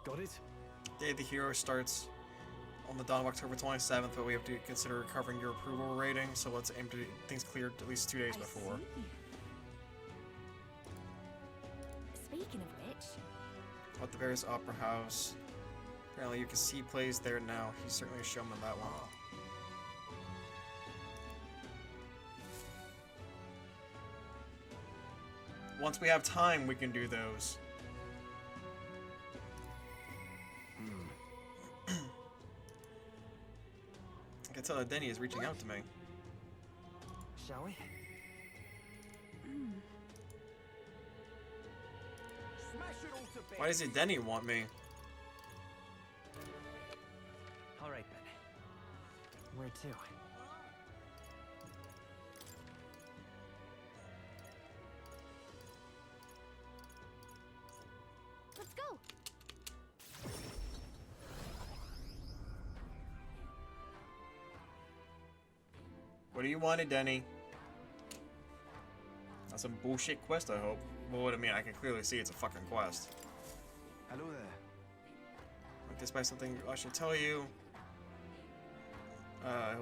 Got it? Day of the Hero starts on the dawn of October 27th, but we have to consider recovering your approval rating, so let's aim to get things cleared at least 2 days before. Speaking of which... At the various opera house. Apparently you can see plays there now. He's certainly a showman, that one. Once we have time, we can do those. I can tell that Denny is reaching out to me. Shall we? Why does Denny want me? Alright then. Where to? Let's go! What do you want, Denny? That's some bullshit quest, I hope. Well, what I mean, I can clearly see it's a fucking quest. Hello there. Like, despite something I should tell you,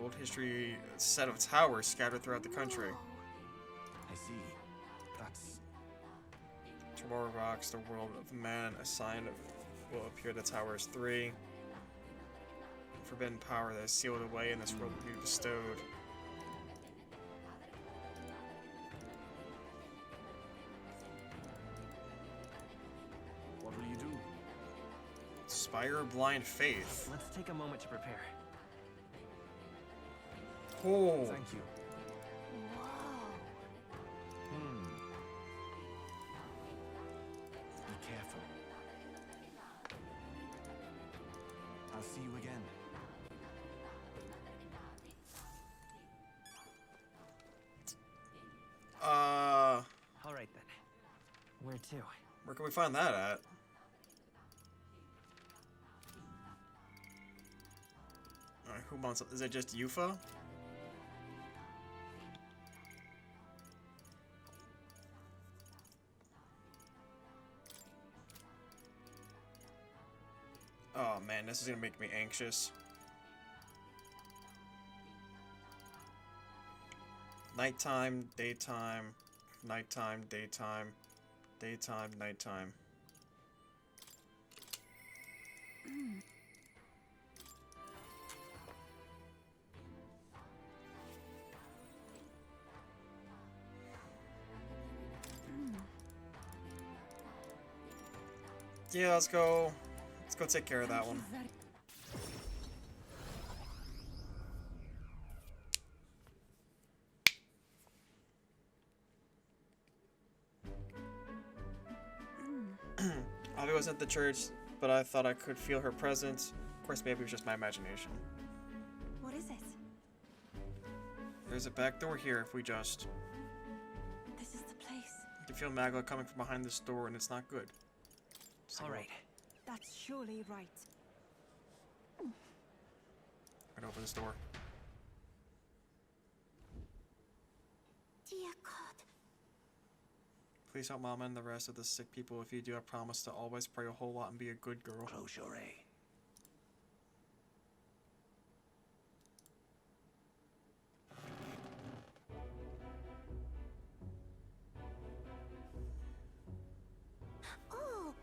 old history set of towers scattered throughout the country. I see. That's... Tomorrow rocks the world of man. A sign will appear. The tower is 3. Forbidden power that is sealed away in this world will be bestowed. What will you do? Inspire blind faith. Let's take a moment to prepare. Oh. Thank you. Be careful. I'll see you again. Alright then. Where to? Where can we find that at? Alright, who wants it? Is it just Eupha? Oh man, this is gonna make me anxious. Nighttime, daytime, nighttime, daytime, daytime, nighttime. Yeah, let's go take care of that one. Avi was at the church, but I thought I could feel her presence. Of course, maybe it was just my imagination. What is it? There's a back door here if we just... This is the place. You can feel Magla coming from behind this door, and it's not good. Alright. That's surely right. I'd open this door. Dear God. Please help Mama and the rest of the sick people. If you do, I promise to always pray a whole lot and be a good girl. Close your eye. Oh.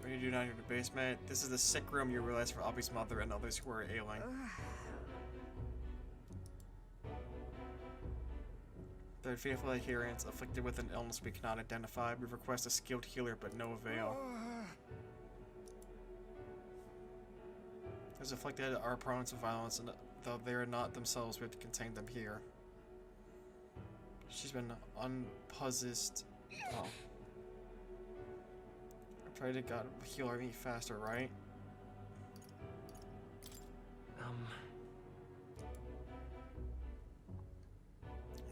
When you do down in the basement, this is the sick room you realize for Avi's mother and others who are ailing. They're faithful adherents afflicted with an illness we cannot identify. We request a skilled healer, but no avail. Those afflicted are prone to violence, and though they are not themselves, we have to contain them here. She's been unpossessed. Oh. I pray to God heal me faster, right?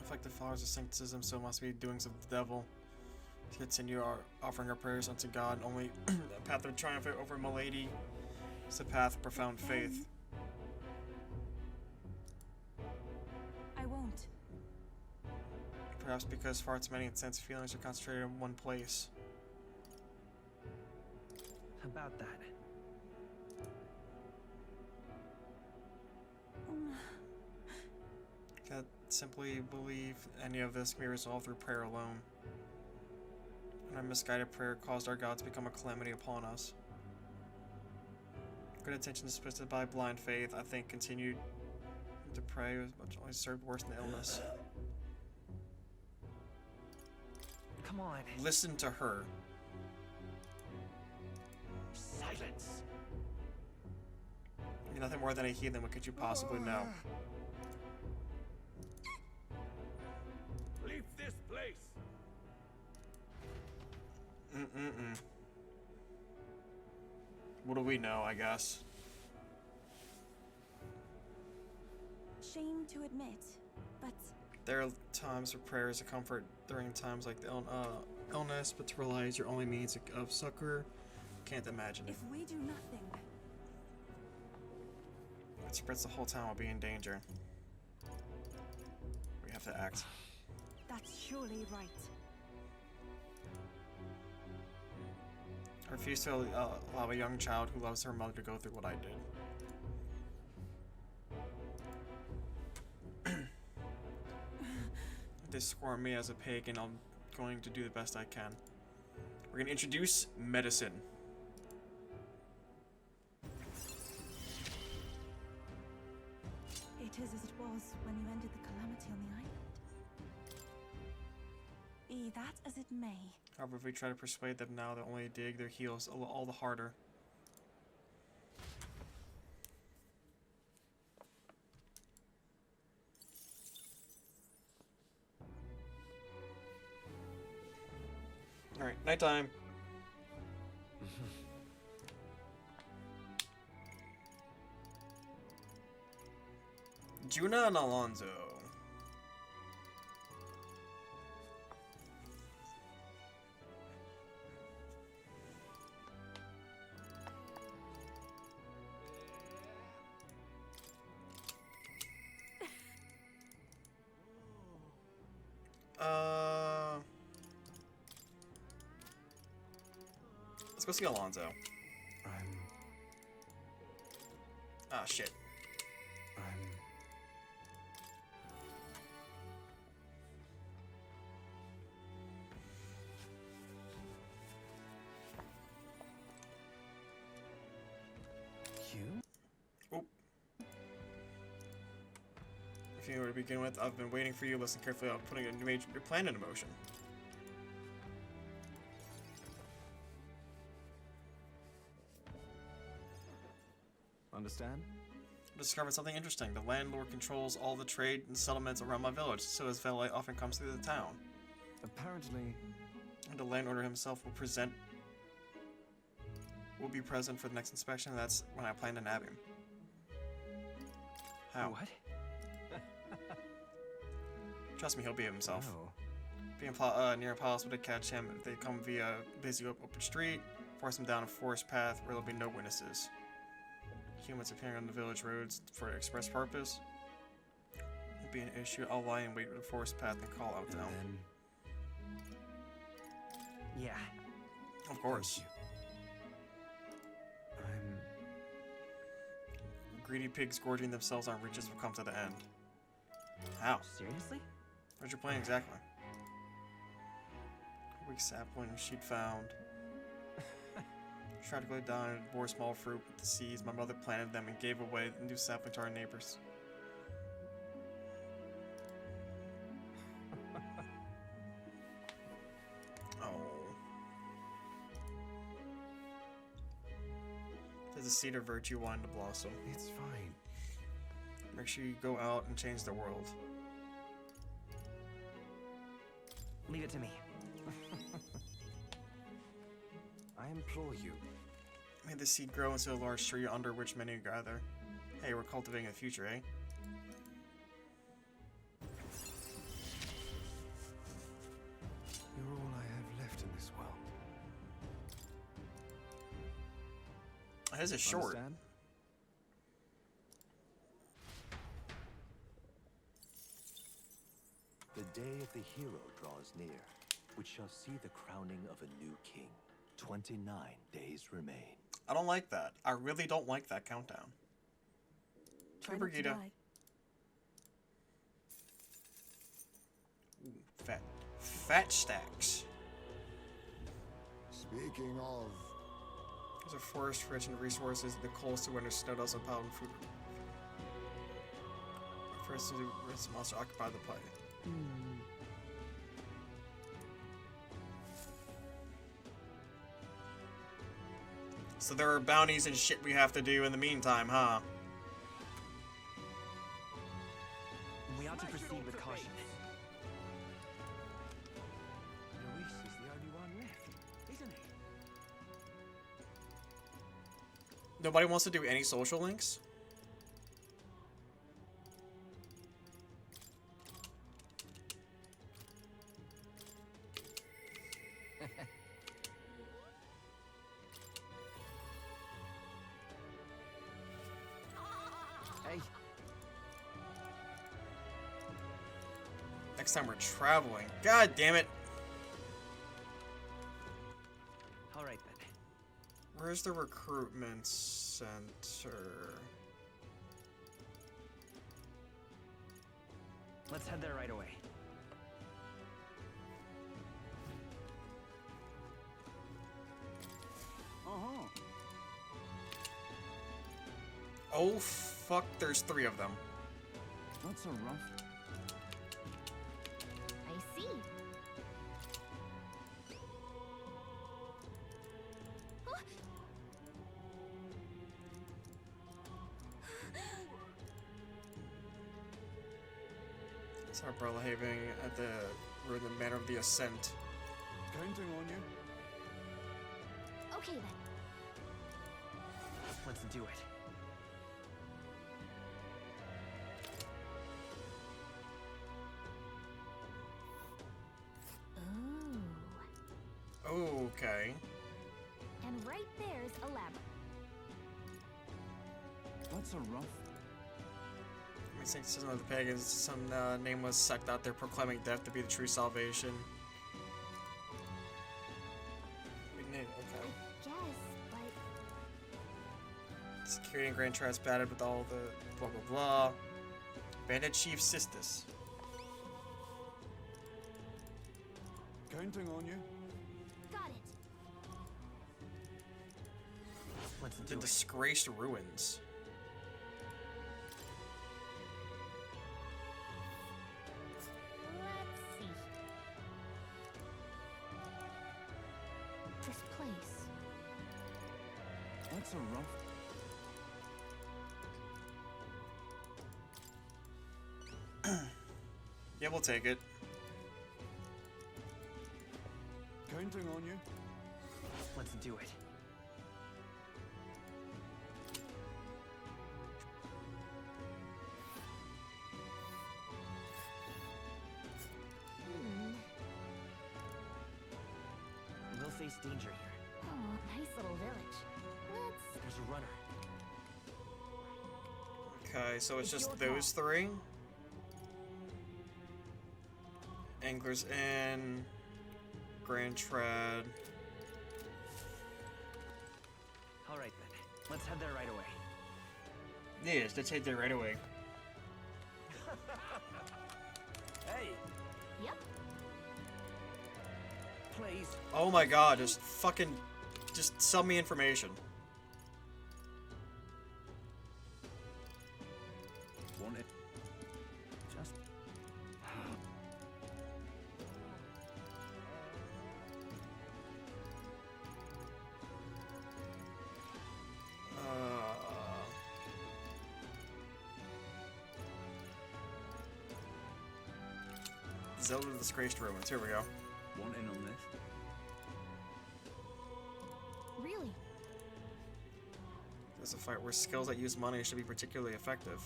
Afflicted followers of sanctism, so must be doings of the devil. To continue our offering our prayers unto God, only the path of triumph over Milady is the path of profound faith. I won't. Perhaps because far too many intense feelings are concentrated in one place. about that. Can't simply believe any of this can be resolved through prayer alone. And our misguided prayer caused our God to become a calamity upon us. Good intentions twisted by blind faith, I think, continued to pray, which only served worse than illness. Come on. Listen to her. Silence. You're nothing more than a heathen. What could you possibly know? Leave this place. What do we know, I guess? Shame to admit, but There are times for prayer as a comfort during times like the illness, but to realize your only means of succor, can't imagine it. if we do nothing, It spreads the whole town will be in danger. We have to act. that's surely right. I refuse to allow a young child who loves her mother to go through what I did. They scorn me as a pagan. I'm going to do the best I can. We're going to introduce medicine. It is as it was when you ended the calamity on the island. Be that as it may, However, if we try to persuade them now, they'll only dig their heels all the harder. Alright, nighttime. Juna and Alonzo. Let's go see Alonzo. Ah, shit. You? If you were to begin with, I've been waiting for you. Listen carefully. I'm putting your plan into motion. Understand? I discovered something interesting. The landlord controls all the trade and settlements around my village, so his valet often comes through the town. Apparently. And the landowner himself will be present for the next inspection, and that's when I plan to nab him. How? What? Trust me, he'll be himself. Oh. Being near impossible to catch him if they come via busy open street, force him down a forest path where there'll be no witnesses. Humans appearing on the village roads for an express purpose won't be an issue. I'll lie and wait for the forest path and call out to them. Yeah. Of course. Greedy pigs gorging themselves on riches will come to the end. How? Seriously? What's your plan exactly? A weak sapling she'd found. Tragically down and bore small fruit with the seeds. My mother planted them and gave away the new sapling to our neighbors. Oh. There's a seed of virtue wanting to blossom. It's fine. Make sure you go out and change the world. Leave it to me. I implore you. May the seed grow into a large tree under which many gather. Hey, we're cultivating the future, eh? You're all I have left in this world. His is short. Understand? The day of the hero draws near, which shall see the crowning of a new king. 29 days remain. I don't like that. I really don't like that countdown. Try Hey, not to Brigida. die. Ooh, fat stacks. Speaking of, There's a forest rich in resources. The coldest of winter snow doesn't pile in food. First, the rich monster occupy the planet. So there are bounties and shit we have to do in the meantime, huh? We ought to proceed with caution. Luis is the only one left, isn't he? Nobody wants to do any social links? Hey, Next time we're traveling. God damn it. all right then. Where's the recruitment center? Let's head there right away. Uh-huh. Oh fuck, there's 3 of them. Not so rough. I see. It's our umbrella having at the we're in the manner of the ascent. counting on you. Okay then. Let's do it. Ooh. Okay. And right there's a labyrinth. Not so rough. I think some of the pagans, some nameless sect out there proclaiming death to be the true salvation. Okay. Guess, but Security and Grand Trust batted with all the blah blah blah. Bandit Chief Sistis. Counting on you. got it. Let's The do it. Disgraced Ruins. Let's see. This place. Not so rough. Yeah, we'll take it. Counting on you. Let's do it. We'll face danger here. Oh, nice little village. Let's. There's a runner. Okay, so it's It's just your those 3. Anglers Inn, Grand Trad. All right then. Let's head there right away. Yes, let's head there right away. Hey, Yep. please. Oh my god, just sell me information. Want it? Just. Zelda the Disgraced Ruins. Here we go. Want in on this? Really? There's a fight where skills that use money should be particularly effective.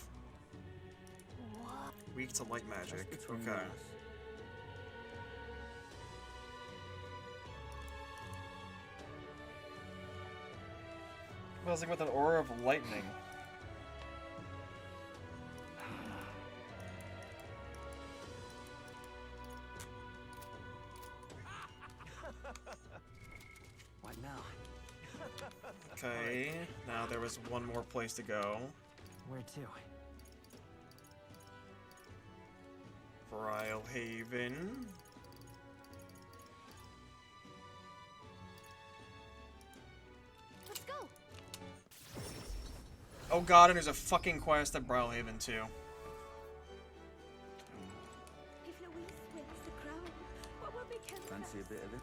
What? Weak to light magic. Just between Okay. us. Buzzing with an aura of lightning. What now? Okay, now there was one more place to go. Where to? Vrile Haven. Let's go. Oh god, and there's a fucking quest at Brile Haven too. If Louise wins the crown, what will become of Fancy a us? bit of it?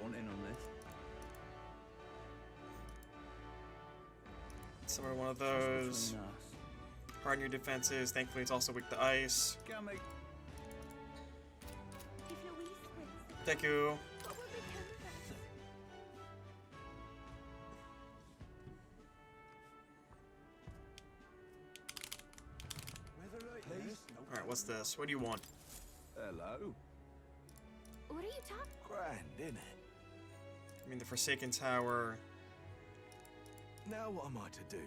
Want in on this? Somewhere one of Just those. between us. Harden your defenses. Thankfully, it's also weak to ice. Can't make If Louise wins the Thank you. what will become of us? Please? Alright, what's this? What do you want? Hello? What are you talking? Grand, innit? I mean, the Forsaken Tower. Now what am I to do?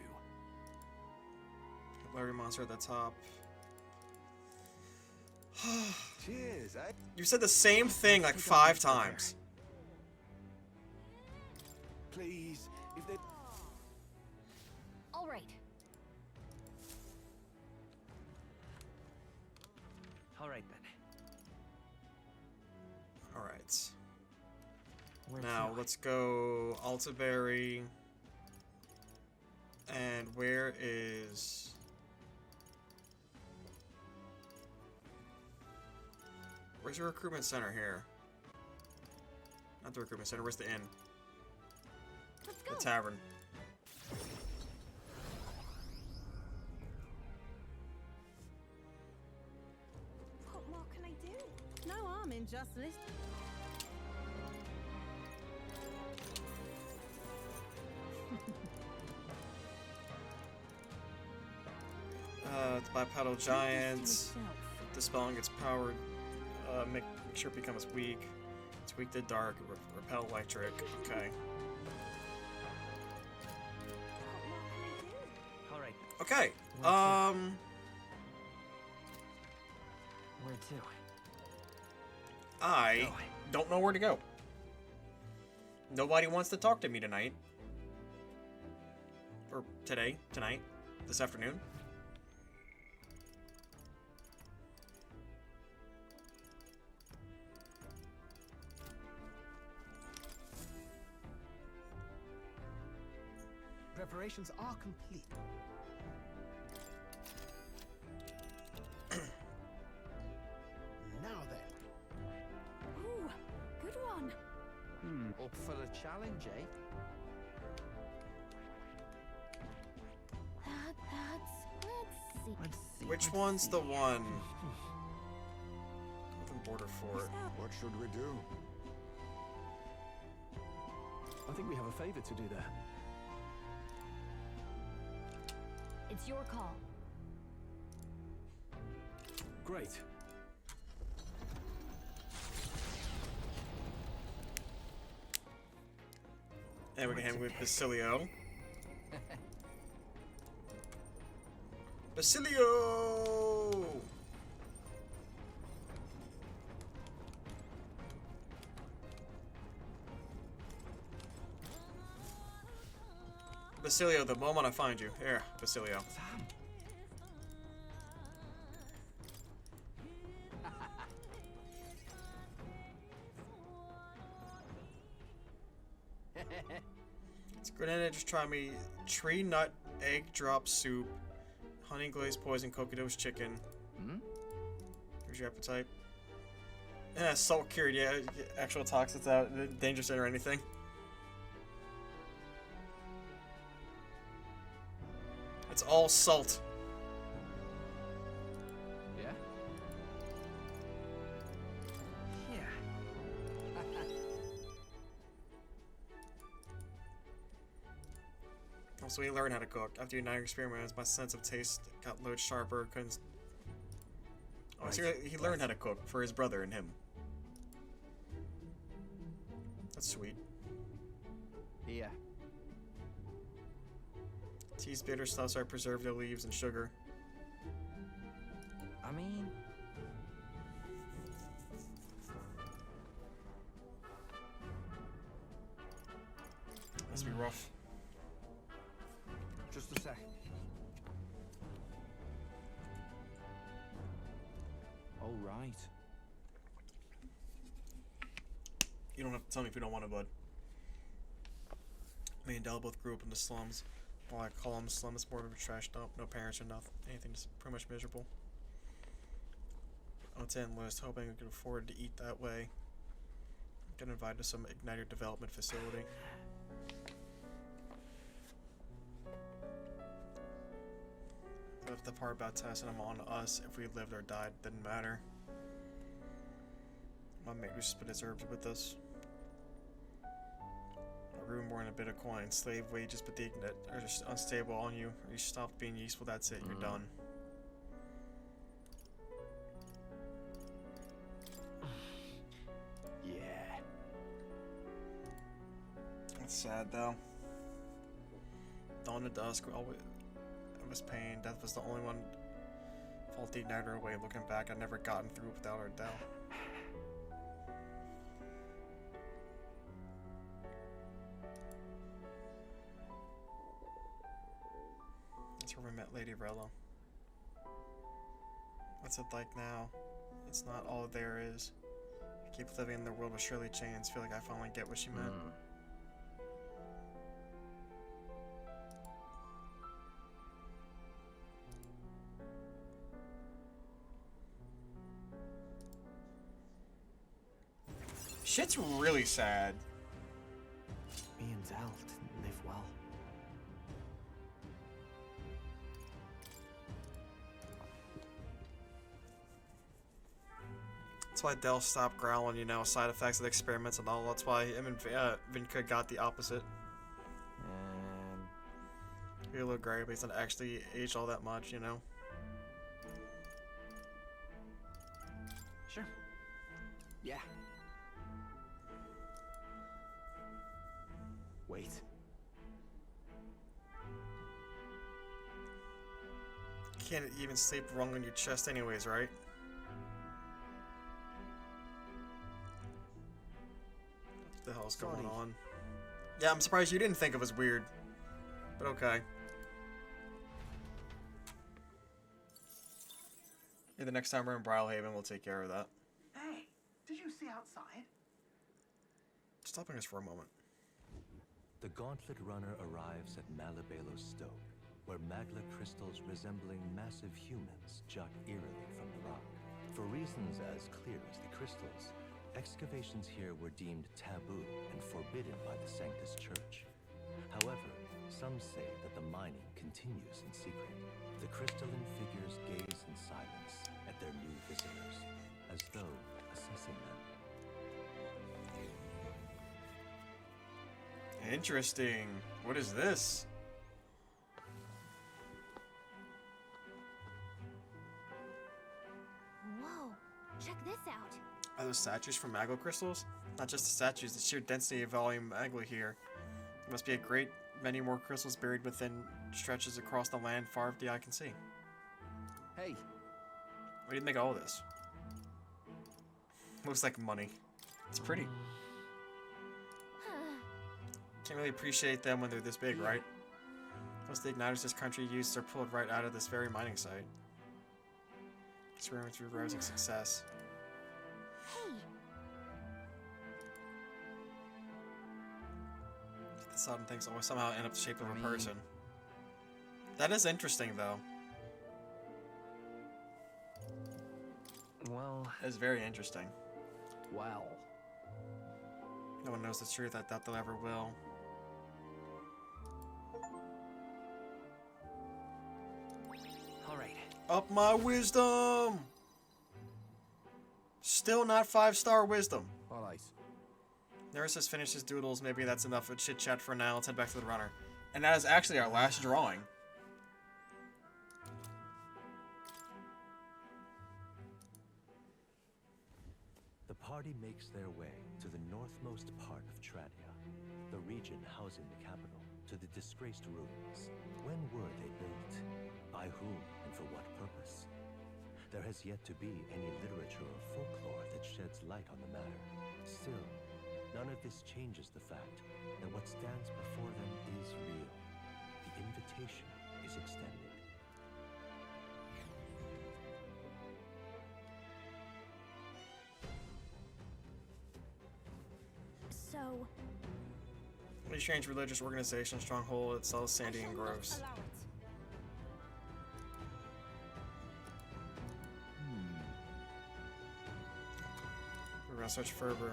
Larry monster at the top. Cheers, eh? You said the same thing like 5 times. Please, if they... All right. All right then. Alright. Where Now, to? let's go Altaberry. And where is... Where's your recruitment center here? Not the recruitment center, where's the inn? Let's The go. tavern. What more can I do? No harm in just listening. It's Bipedal Giant. Dispelling its power. Make sure it becomes weak. It's weak to dark. Repel electric. Okay. What more can I do? All right. Okay. Where to? I don't know where to go. Nobody wants to talk to me tonight. Or today, tonight, this afternoon. Preparations are complete. Now then. Ooh, good one. Up for the challenge, eh? Let's see. Which one's the one? Northern Border Fort. What should we do? I think we have a favor to do there. It's your call. Great. And we can hang with Basilio. Basilio! Basilio, the moment I find you. Here, Basilio. It's grenade, just try me. Tree nut egg drop soup. Honey glazed poison cocoa chicken. Here's your appetite. Yeah, salt cured, yeah. Actual toxins out, dangerous or anything. It's all salt. Yeah. Yeah. Also, we learned how to cook. After your 9 experiments, my sense of taste got loads sharper. Couldn't. Oh, so he learned how to cook for his brother and him. That's sweet. Yeah. Teas bitter stuffs are preserved leaves and sugar. I mean, Must be rough. Just a sec. All right. You don't have to tell me if you don't want to, bud. Me and Del both grew up in the slums. Well, I call them a slum. It's more of a trash dump. No parents or nothing. Anything. Just pretty much miserable. I went to enlist, hoping I could afford to eat that way. Get invited to some Igniter development facility. But the part about testing them on us, if we lived or died, didn't matter. My mate used to split his herbs with us. A room more than a bit of coin, slave wages, but they are just unstable on you. Or you stop being useful, that's it, you're done. Yeah. It's sad though. Dawn to dusk, always it was pain. Death was the only one faulty igniter away. Looking back, I'd never gotten through without her Del. That's where we met Lady Rella. What's it like now? It's not all there is. I keep living in the world with Shirley Chains. Feel like I finally get what she meant. Shit's really sad. Me and Del didn't live well. That's why Del stopped growling, you know, side effects of the experiments and all. That's why him and Vinka got the opposite. He looked great, but he's not actually aged all that much, you know? Sure. Yeah. Wait. Can't even sleep wrong on your chest anyways, right? What the hell's going on? Yeah, I'm surprised you didn't think it was weird. But okay. Yeah, the next time we're in Brylehaven, we'll take care of that. Hey, did you see outside? Stopping us for a moment. The Gauntlet Runner arrives at Malabelo's Stoke, where magla crystals resembling massive humans jut eerily from the rock. For reasons as clear as the crystals, excavations here were deemed taboo and forbidden by the Sanctus Church. However, some say that the mining continues in secret. The crystalline figures gaze in silence at their new visitors, as though assessing them. Interesting. What is this? Whoa, check this out. Are those statues from magma crystals? Not just the statues, the sheer density of volume magma here. There must be a great many more crystals buried within stretches across the land far as the eye can see. Hey. What do you think of all this? Looks like money. It's pretty. Can't really appreciate them when they're this big, right? Most of the igniters this country uses are pulled right out of this very mining site. Swearing through rising success. Hey, The sudden things always somehow end up the shape of a person. That is interesting, though. Well. It's very interesting. Well. No one knows the truth. I doubt they'll ever will. All right. Up my wisdom! Still not 5-star wisdom. All right. Nurse has finished his doodles. Maybe that's enough of chit chat for now. Let's head back to the runner. And that is actually our last drawing. The party makes their way to the northmost part of Tradia, the region housing the capital, to the disgraced ruins. When were they built? By whom and for what purpose? There has yet to be any literature or folklore that sheds light on the matter. Still, None of this changes the fact that what stands before them is real. The invitation is extended. So, A strange religious organization stronghold. It sells sandy and gross. allow it. We're gonna search further.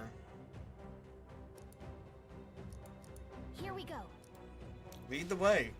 Here we go. Lead the way.